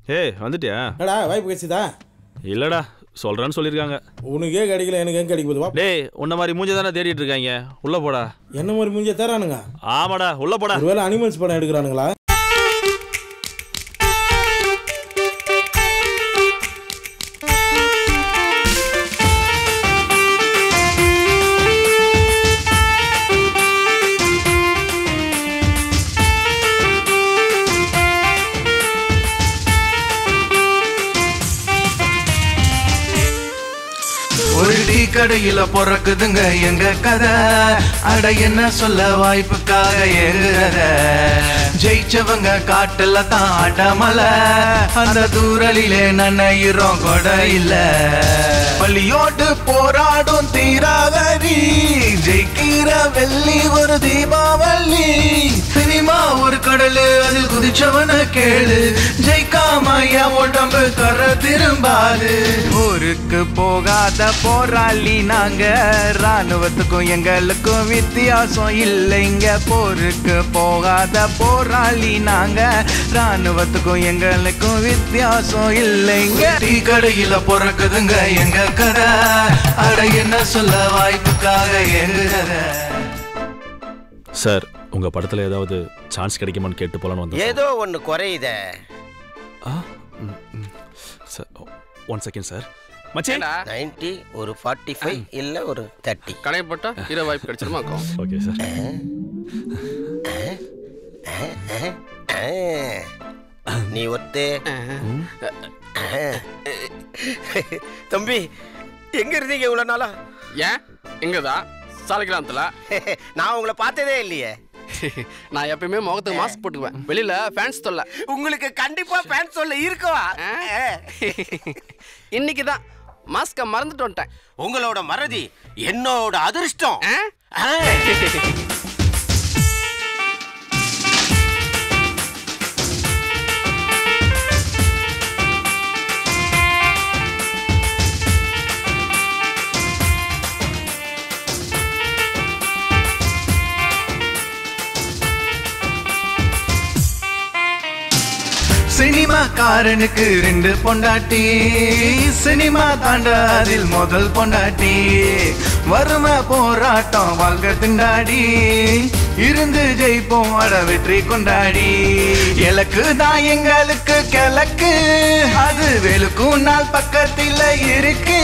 ஏய் வந்துட்டியா? என்னடா வாய்ப்பு கிடைச்சதா? இல்லடா சொல்றேன்னு சொல்லியிருக்காங்க. உனக்கே கிடைக்கல எனக்கு எங்க கிடைக்க போகுது? டேய் உன்ன மாதிரி மூஞ்ச தானே தேடிட்டு இருக்காங்க. உள்ள போடா. என்ன மாதிரி மூஞ்ச தரானுங்க? ஆமாடா உள்ள போடா. ஒருவேளை அனிமல்ஸ் படம் எடுக்கிறானுங்களா? ஒரு டீ கடையில பிறக்குதுங்க எங்க கதை. அட என்ன சொல்ல வாய்ப்புக்காக ஏங்குறத. ஜெயிச்சவங்க காட்டுல தான் அடமல. அந்த தூரலிலே நனையிறோம் கொடை இல்ல. பள்ளியோட்டு போராடும் தீராவரி. ஜெயிக்கிற வெள்ளி ஒரு தீபாவளி. சினிமா ஒரு கடலு அதில் குதிச்சவன கேளு. ஜெயிக்காம என் உடம்பு கர திரும்பாது. ஊருக்கு போகாத போராளி நாங்க. ராணுவத்துக்கும் எங்களுக்கும் வித்தியாசம் இல்லைங்க. போருக்கு போகாத போராளி நாங்க. ராணுவத்துக்கும் எங்களுக்கும் வித்தியாசம் இல்லைங்க. டீ கடையில பிறக்குதுங்க எங்க கதை. அட என்ன சொல்ல வாய்ப்புக்காக ஏங்குறத. சார் உங்க படத்துல ஏதாவது சான்ஸ் கிடைக்குமான்னு கேட்டு போலான்னு வந்தேன். ஏதோ ஒன்னு குறையுதே. Sir 1 second sir. மச்சான் 90 ஒரு 45 இல்ல ஒரு 30 கணக்கு போட்டா ஹீரோ வாய்ப்பு கிடைச்சிருமா? Okay sir. நீ ஒத்தே தம்பி எங்க இருந்தீங்க இவ்வளவு நாளா? ஏன் இங்கதான் சாலிகிராமத்துல. நான் உங்களை பார்த்ததே இல்லையே. நான் எப்பயுமே முகத்துக்கு மாஸ்க் போட்டுக்குவேன். வெளியில ஃபேன்ஸ் தொல்லை. உங்களுக்கு கண்டிப்பா ஃபேன்ஸ் சொல்ல இருக்கவா? இன்னைக்கு தான் மாஸ்க மறந்துட்டு வந்துட்டேன். உங்களோட மறதி என்னோட அதிர்ஷ்டம். சினிமா காரனுக்கு 2 பொண்டாட்டி. சினிமா தாண்ட அதில் முதல் பொண்டாட்டி. வறுமை போராட்டம் வாழ்க திண்டாடி. இருந்து ஜெயிப்போம் அட வெற்றி கொண்டாடி. எலக்கு தான் எங்களுக்கு கிழக்கு. அது வெளுக்கும் நாள் பக்கத்தில் இருக்கு.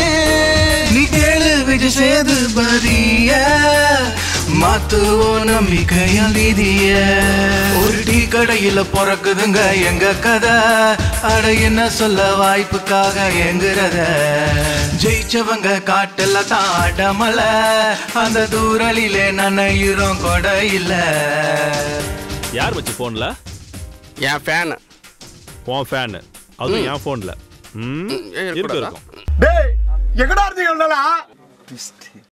நீ கேளு விஜய் சேதுபதிய. மாத்துவோம் நம்பிக்கையால் விதிய. ஒரு டீ கடையில பிறக்குதுங்க எங்க கதை. அட என்ன சொல்ல வாய்ப்புக்காக ஏங்குறத. ஜெயிச்சவங்க காட்டுல தான் அடமல. அந்த தூரலிலே நனையிறோம் கொடை இல்ல. யார் வச்சு போன்ல? என் ஃபேன். உன் ஃபேன் அதுவும் என் போன்ல. இருக்கும். டேய் எங்கடா இருந்தீங்க?